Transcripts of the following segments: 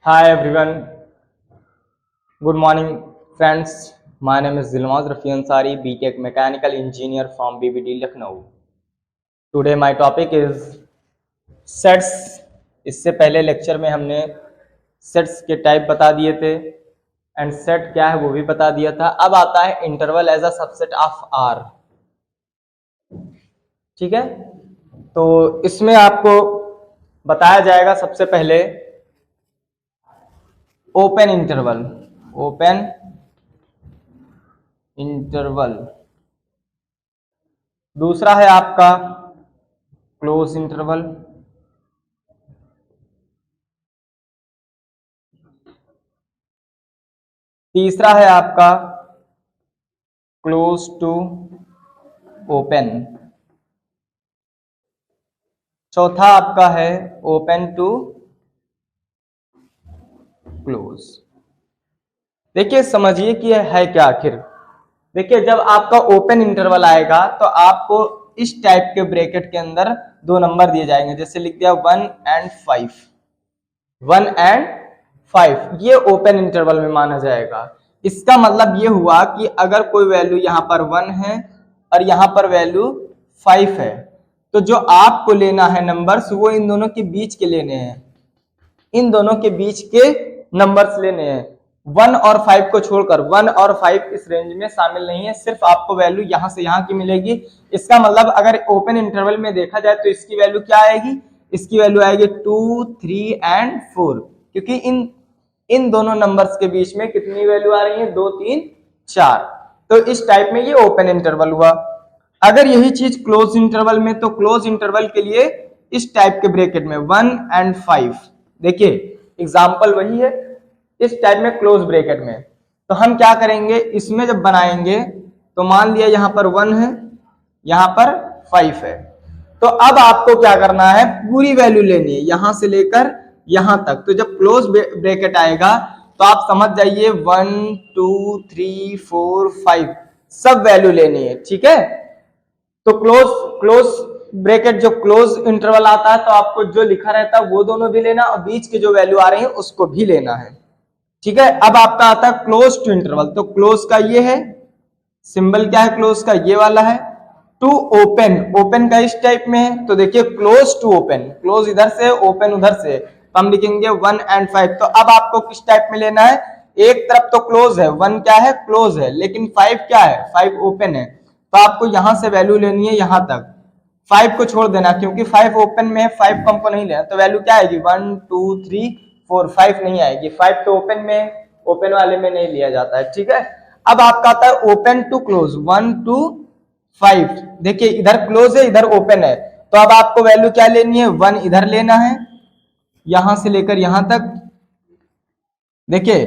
Hi everyone, good morning friends. My name is Zilmaz Rafi Ansari, BTech Mechanical Engineer from BBD Lucknow. Today my topic is sets. इससे पहले lecture में हमने sets के type बता दिए थे and set क्या है वो भी बता दिया था। अब आता है interval as a subset of R. ठीक है, तो इसमें आपको बताया जाएगा सबसे पहले ओपन इंटरवल। ओपन इंटरवल दूसरा है आपका क्लोज इंटरवल, तीसरा है आपका क्लोज टू ओपन, चौथा आपका है ओपन टू क्लोज। देखिए समझिए कि है क्या आखिर। देखिए जब आपका ओपन इंटरवल आएगा तो आपको इस टाइप के ब्रैकेट के अंदर दो नंबर दिए जाएंगे, जैसे लिख दिया 1 एंड 5। 1 एंड 5 ये ओपन इंटरवल में माना जाएगा। इसका मतलब ये हुआ कि अगर कोई वैल्यू यहां पर 1 है और यहां पर वैल्यू 5 है, तो जो आपको लेना है नंबर्स वो इन दोनों के बीच के लेने हैं, इन दोनों के बीच के नंबर्स लेने हैं। 1 और 5 को छोड़कर, 1 और 5 इस रेंज में शामिल नहीं है, सिर्फ आपको वैल्यू यहां से यहां की मिलेगी। इसका मतलब अगर ओपन इंटरवल में देखा जाए तो इसकी वैल्यू क्या आएगी, इसकी वैल्यू आएगी 2, 3 एंड 4, क्योंकि इन दोनों नंबर्स के बीच में कितनी वैल्यू आ रही है, 2, 3, 4। तो इस टाइप में ये ओपन इंटरवल हुआ। अगर यही चीज क्लोज इंटरवल में, तो क्लोज इंटरवल के लिए इस टाइप के ब्रैकेट में 1 एंड 5, देखिए एग्जाम्पल वही है, इस टाइप में क्लोज ब्रैकेट में। तो हम क्या करेंगे, इसमें जब बनाएंगे तो मान लिया यहां पर 1 है, यहां पर 5 है, तो अब आपको क्या करना है, पूरी वैल्यू लेनी है यहां से लेकर यहां तक। तो जब क्लोज ब्रैकेट आएगा तो आप समझ जाइए 1, 2, 3, 4, 5 सब वैल्यू लेनी है। ठीक है, तो क्लोज ब्रैकेट जो क्लोज इंटरवल आता है तो आपको जो लिखा रहता है वो दोनों भी लेना और बीच के जो वैल्यू आ रही है उसको भी लेना है। ठीक है, अब आपका आता है क्लोज टू इंटरवल। तो क्लोज का ये है सिंबल, क्या है क्लोज का, ये वाला है। टू ओपन, ओपन का इस टाइप में है, तो देखिए क्लोज टू ओपन, क्लोज इधर से ओपन उधर से, तो हम लिखेंगे 1 एंड 5। तो अब आपको किस टाइप में लेना है, एक तरफ तो क्लोज है, 1 क्या है क्लोज है, लेकिन 5 क्या है, 5 ओपन है। तो आपको यहां से वैल्यू लेनी है यहां तक, 5 को छोड़ देना, क्योंकि 5 ओपन में है, 5 को हमको नहीं लेना। तो वैल्यू क्या आएगी, 1, 2, 3, 4, 5 नहीं आएगी, 5 तो ओपन में, ओपन वाले में नहीं लिया जाता है। ठीक है, अब आपका आता है ओपन टू क्लोज, 1 to 5। देखिए इधर क्लोज है इधर ओपन है, तो अब आपको वैल्यू क्या लेनी है, 1 इधर लेना है यहां से लेकर यहां तक। देखिए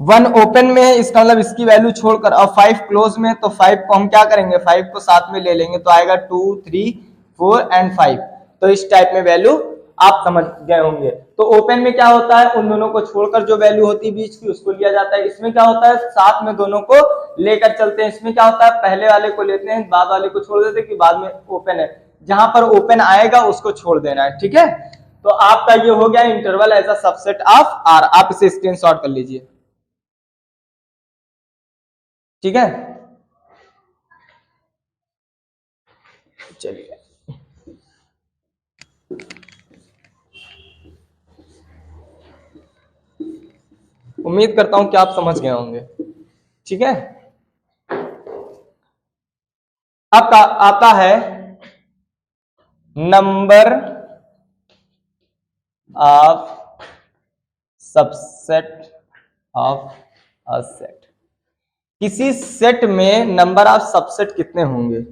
1 ओपन में है, इसका मतलब इसकी वैल्यू छोड़कर, अब 5 क्लोज में, तो 5 को हम क्या करेंगे, 5 को साथ में ले लेंगे, तो आएगा 2, 3, 4 एंड 5। तो इस टाइप में वैल्यू आप समझ गए होंगे। तो ओपन में क्या होता है, उन दोनों को छोड़कर जो वैल्यू होती है बीच की उसको लिया जाता है। इसमें क्या होता है, साथ में दोनों को लेकर चलते हैं। इसमें क्या होता है, पहले वाले को लेते हैं, बाद वाले को छोड़ देते हैं कि बाद में ओपन है, जहां पर ओपन आएगा उसको छोड़ देना है। ठीक है, तो आपका ये हो गया interval as a subset of R. आप इसे स्क्रीनशॉट कर लीजिए। ठीक है, चलिए उम्मीद करता हूं कि आप समझ गए होंगे। ठीक है, अब आता है number of subset of a set. किसी सेट में नंबर ऑफ सबसेट कितने होंगे,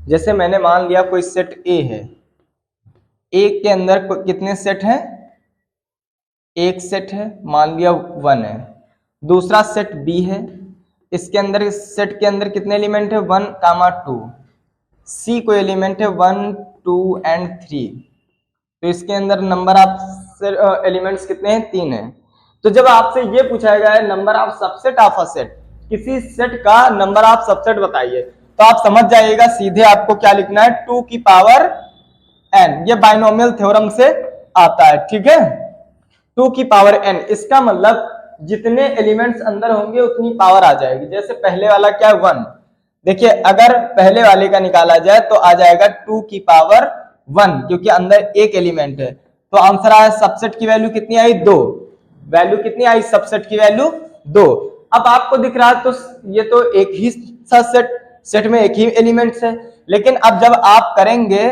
जैसे मैंने मान लिया कोई सेट ए है, ए के अंदर कितने सेट हैं, एक सेट है, मान लिया 1 है। दूसरा सेट बी है, इसके अंदर, इस सेट के अंदर कितने एलिमेंट है, 1, 2। सी को एलिमेंट है 1, 2 एंड 3, तो इसके अंदर नंबर ऑफ एलिमेंट्स कितने हैं, 3 है। तो जब आपसे ये पूछा गया है number of subset of a set, किसी सेट का नंबर ऑफ सबसेट बताइए, तो आप समझ जाइएगा सीधे आपको क्या लिखना है, 2 की पावर n। ये बाइनोमियल थ्योरम से आता है। ठीक है, 2 की पावर n, इसका मतलब जितने एलिमेंट्स अंदर होंगे उतनी पावर आ जाएगी। जैसे पहले वाला क्या 1, देखिए अगर पहले वाले का निकाला जाए तो आ जाएगा 2 की पावर 1, क्योंकि अंदर एक एलिमेंट है। तो आंसर आया सबसेट की वैल्यू कितनी आई 2, वैल्यू कितनी आई सबसेट की वैल्यू 2। अब आपको दिख रहा है तो ये तो एक ही सेट में एक ही एलिमेंट्स है, लेकिन अब जब आप करेंगे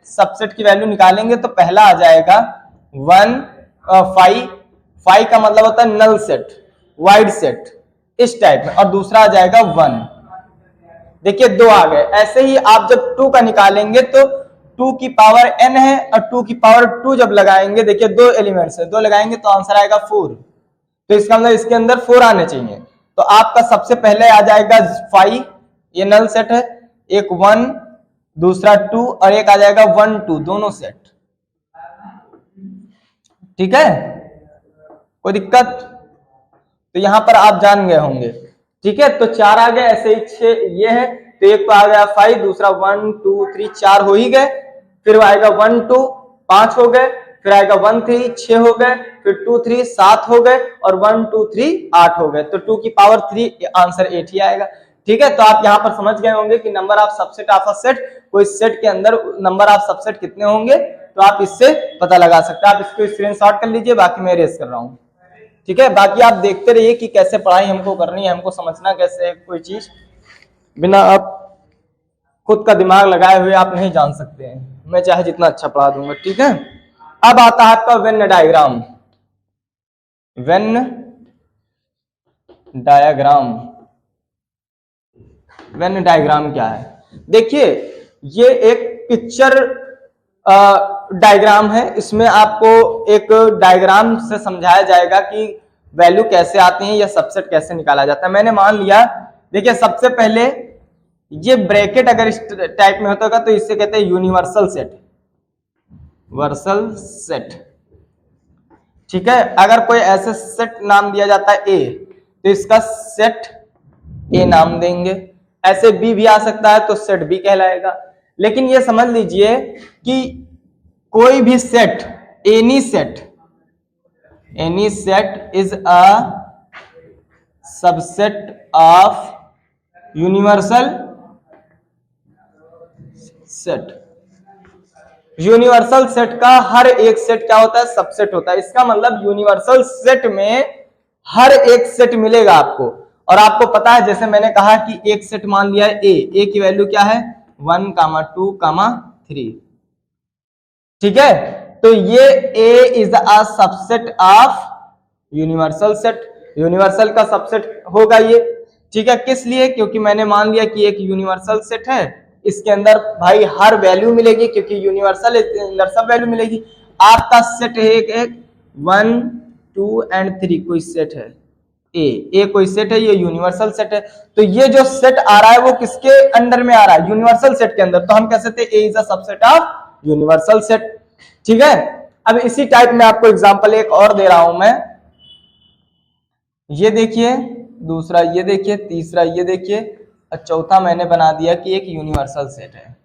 सबसेट की वैल्यू निकालेंगे तो पहला आ जाएगा 1 5 का मतलब होता है नल सेट, वाइड सेट इस टाइप में, और दूसरा आ जाएगा 1। देखिए 2 आ गए। ऐसे ही आप जब 2 का निकालेंगे तो 2 की पावर n है और 2 की पावर 2 जब लगाएंगे, देखिए 2 एलिमेंट्स है, 2 लगाएंगे तो आंसर आएगा 4। तो इसका मतलब इसके अंदर 4 आने चाहिए। तो आपका सबसे पहले आ जाएगा 5, ये नल सेट है, एक 1, दूसरा 2 और एक आ जाएगा 1 2, दोनों सेट। ठीक है, कोई दिक्कत? तो यहां पर आप जान गए होंगे। ठीक है, तो 4 आ गए। ऐसे ही 6 ये है, तो एक तो आ गया 5, दूसरा 1 2 3 4 हो ही गए। फिर आएगा 1 2 5 हो गए, फिर आएगा 1 3 6 हो गए, फिर 2 3 7 हो गए और 1 2 3 8 हो गए। तो 2 की पावर 3 आंसर 8 ही आएगा। ठीक है, तो आप यहां पर समझ गए होंगे कि number of subset of a set, कोई सेट के अंदर नंबर ऑफ सबसेट कितने होंगे, तो आप इससे पता लगा सकते हैं। आप इसको स्क्रीनशॉट कर लीजिए, बाकी मैं रेस कर रहा हूं। ठीक है, बाकी आप देखते रहिए कि कैसे पढ़ाई हमको करनी है, हमको समझना कैसे है कोई चीज, बिना आप खुद का दिमाग लगाए हुए आप नहीं जान सकते हैं। मैं चाहे जितना अच्छा पढ़ा दूंगा। ठीक है, अब आता है आपका Venn diagram. Venn diagram, Venn diagram क्या है? देखिए ये एक पिक्चर डायग्राम है। इसमें आपको एक डायग्राम से समझाया जाएगा कि वैल्यू कैसे आती है या सबसेट कैसे निकाला जाता है। मैंने मान लिया, देखिए सबसे पहले ये ब्रैकेट अगर इस टाइप में होता तो इससे कहते हैं यूनिवर्सल सेट, वर्सल सेट। ठीक है, अगर कोई ऐसे सेट नाम दिया जाता है ए, तो इसका सेट ए नाम देंगे। ऐसे बी भी आ सकता है तो सेट बी कहलाएगा। लेकिन ये समझ लीजिए कि कोई भी set, any set is a subset of universal set. Universal set का हर एक सेट क्या होता है? सबसेट होता है। इसका मतलब यूनिवर्सल सेट में हर एक सेट मिलेगा आपको। और आपको पता है, जैसे मैंने कहा कि एक सेट मान लिया है ए की वैल्यू क्या है 1, 2, 3। ठीक है, तो ये A is a subset of universal set, universal का सबसेट होगा ये। ठीक है, किस लिए? क्योंकि मैंने मान लिया कि एक यूनिवर्सल सेट है, इसके अंदर भाई हर वैल्यू मिलेगी, क्योंकि यूनिवर्सल इसके अंदर सब वैल्यू मिलेगी। आपका सेट है एक 1 2 एंड 3 कोई सेट है ए कोई सेट है, ये यूनिवर्सल सेट है। तो ये जो सेट आ रहा है वो किसके अंडर में आ रहा है? यूनिवर्सल सेट के अंदर। तो हम कह सकते हैं A is a subset of universal set. ठीक है, अब इसी टाइप में आपको एग्जांपल एक और दे रहा हूं मैं। ये देखिए, दूसरा ये देखिए, तीसरा ये देखिए, और चौथा मैंने बना दिया कि एक यूनिवर्सल सेट है।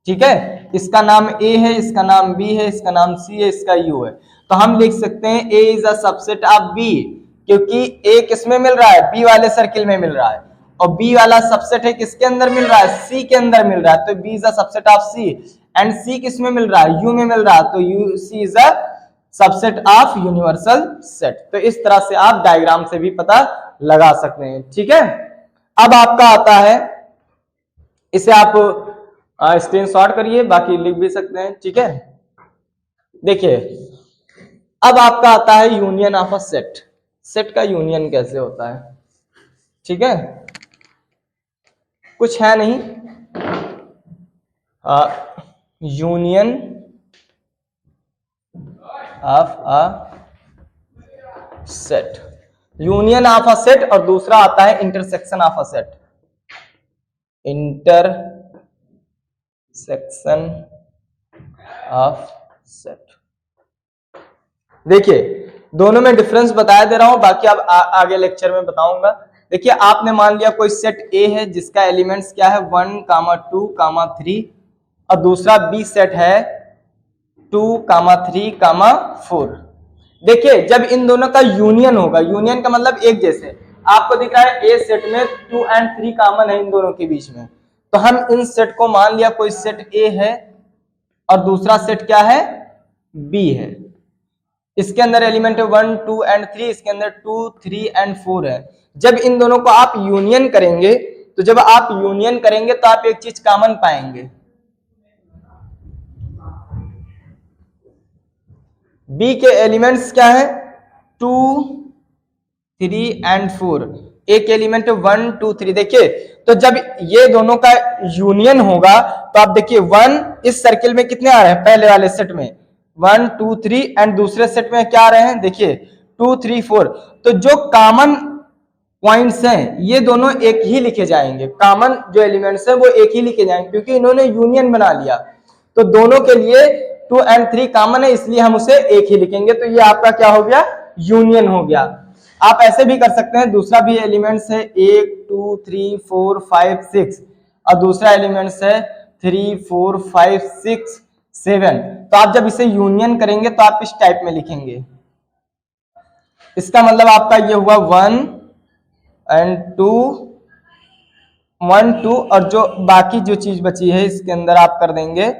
ठीक है, इसका नाम ए है, इसका नाम बी है, इसका नाम सी है, इसका यू है। तो हम लिख सकते हैं A is a subset of B, क्योंकि ए किसमें मिल रहा है? बी वाले सर्किल में मिल रहा है, और बी वाला सबसेट है किसके अंदर मिल रहा है? सी के अंदर मिल रहा है। तो B is a subset of C, and C किसमें मिल रहा है? यू में मिल रहा है, तो you see is a subset of universal set. तो इस तरह से आप डायग्राम से भी पता लगा सकते हैं। ठीक है, अब आपका आता है, इसे आप स्क्रीनशॉट करिए, बाकी लिख भी सकते हैं। ठीक है, देखिए अब आपका आता है union of a set. Set का यूनियन कैसे होता है? ठीक है, कुछ है नहीं, union of a set, union of a set, और दूसरा आता है intersection of a set, intersection of set. देखिए दोनों में डिफरेंस बताया दे रहा हूं, बाकी अब आगे लेक्चर में बताऊंगा। देखिए आपने मान लिया कोई सेट ए है जिसका एलिमेंट्स क्या है 1, 2, 3, और दूसरा बी सेट है 2, 3, 4। देखिए जब इन दोनों का यूनियन होगा, यूनियन का मतलब एक जैसे, आपको दिख रहा है ए सेट में 2 और 3 कॉमन है इन दोनों के बीच में, तो हम इन सेट को मान लिया कोई सेट ए है और दूसरा सेट क्या है, बी है। इसके अंदर एलिमेंट है 1 2 और 3, इसके अंदर 2 3 और 4 है। जब इन दोनों को आप यूनियन करेंगे, तो जब आप यूनियन करेंगे तो आप एक चीज कॉमन पाएंगे, बी के एलिमेंट्स क्या है, 2 3 और 4, एक एलिमेंट 1 2 3। देखिए तो जब ये दोनों का यूनियन होगा तो आप देखिए 1 इस सर्किल में कितने आ रहे हैं, पहले वाले सेट में 1 2 3 एंड दूसरे सेट में क्या आ रहे हैं, देखिए 2 3 4। तो जो कॉमन पॉइंट्स हैं ये दोनों एक ही लिखे जाएंगे, कॉमन जो एलिमेंट्स हैं वो एक ही लिखे जाएंगे क्योंकि इन्होंने यूनियन बना लिया। तो दोनों के लिए 2 और 3 कॉमन है इसलिए हम उसे एक ही लिखेंगे, तो ये आपका क्या हो गया, यूनियन हो गया। आप ऐसे भी कर सकते हैं, दूसरा भी एलिमेंट्स है 1 2 3 4 5 6 और दूसरा एलिमेंट्स है 3 4 5 6 7। तो आप जब इसे यूनियन करेंगे तो आप इस टाइप में लिखेंगे, इसका मतलब आपका ये हुआ 1 और 2 1 2 और जो बाकी जो चीज बची है इसके अंदर आप कर देंगे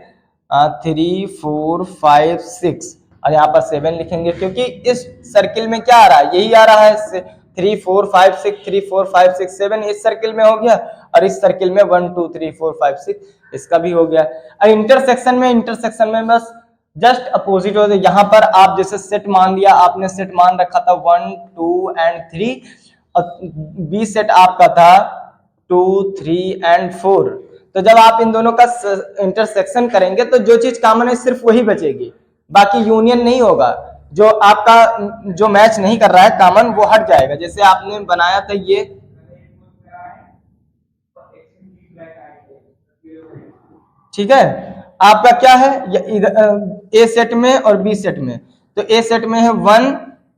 3 4 5 6 और यहाँ पर 7 लिखेंगे क्योंकि इस सर्किल में क्या आ रहा है, यही आ रहा है 3 4 5 6 3 4 5 6 7 इस सर्किल में हो गया और इस सर्किल में 1 2 3 4 5 6 इसका भी हो गया। और इंटरसेक्शन में बस जस्ट अपोजिट हो जाए, यहाँ पर आप जैसे सेट मान लिया, आपने सेट मान रखा था 1 2 और 3 और बी सेट आपका था 2 3 और 4। तो जब आप इन दोनों का इंटरसेक्शन करेंगे तो जो चीज कॉमन है सिर्फ वही बचेगी, बाकी यूनियन नहीं होगा, जो आपका जो मैच नहीं कर रहा है कॉमन वो हट जाएगा। जैसे आपने बनाया था ये, ठीक है, आपका क्या है ए सेट में और बी सेट में, तो ए सेट में है 1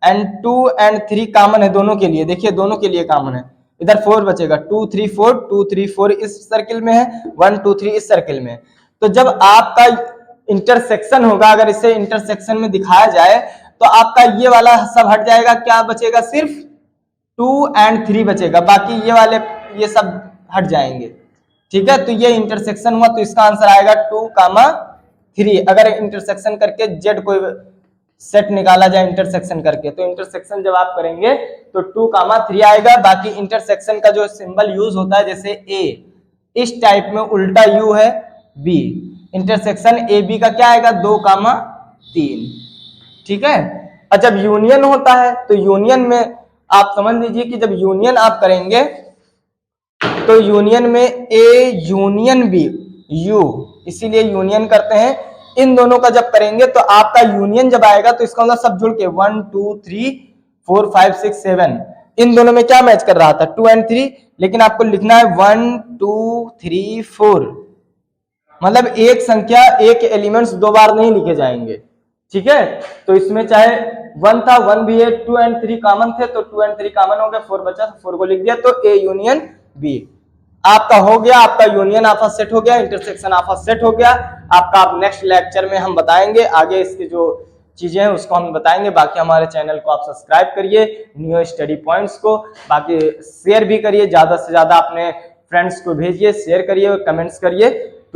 और 2 और 3 कॉमन है दोनों के लिए, देखिए दोनों के लिए कॉमन है, इधर 4 बचेगा 2 3 4 2 3 4 इस सर्किल में है, 1 2 3 इस सर्किल में। तो जब आपका इंटरसेक्शन होगा, अगर इसे इंटरसेक्शन में दिखाया जाए तो आपका ये वाला सब हट जाएगा, क्या बचेगा, सिर्फ 2 और 3 बचेगा, बाकी ये वाले ये सब हट जाएंगे। ठीक है, तो ये इंटरसेक्शन हुआ, तो इसका आंसर आएगा 2 3। अगर इंटरसेक्शन करके जेड कोई सेट निकाला जाए इंटरसेक्शन करके, तो इंटरसेक्शन जब आप करेंगे तो 2 3 आएगा। बाकी इंटरसेक्शन का जो सिंबल यूज होता है, जैसे ए इस टाइप में उल्टा यू है, बी इंटरसेक्शन ए बी का क्या आएगा, 2 3। ठीक है, और जब यूनियन होता है तो यूनियन में आप समझ लीजिए कि जब यूनियन आप करेंगे तो यूनियन में ए यूनियन बी यू, इसीलिए यूनियन करते हैं। इन दोनों का जब करेंगे तो आपका यूनियन जब आएगा तो इसका मतलब सब जुड़ के 1 2 3 4 5 6 7 इन दोनों में क्या मैच कर रहा था, 2 और 3, लेकिन आपको लिखना है 1 2 3 4, मतलब एक संख्या एक एलिमेंट्स 2 बार नहीं लिखे जाएंगे। ठीक है, तो इसमें चाहे 1 था 1 भी है, 2 और 3 कॉमन थे तो 2 और 3 कॉमन हो गया, 4 बचा तो 4 को लिख दिया, तो ए यूनियन बी आपका हो गया, आपका यूनियन आपका सेट हो गया, इंटरसेक्शन आपका सेट हो गया। आपका आप नेक्स्ट लेक्चर में हम बताएंगे आगे इसकी जो चीजें हैं उसको हम बताएंगे। बाकी हमारे चैनल को आप सब्सक्राइब करिए, न्यू स्टडी पॉइंट्स को, बाकी शेयर भी करिए, ज्यादा से ज्यादा अपने फ्रेंड्स को भेजिए, शेयर करिए, कमेंट्स करिए।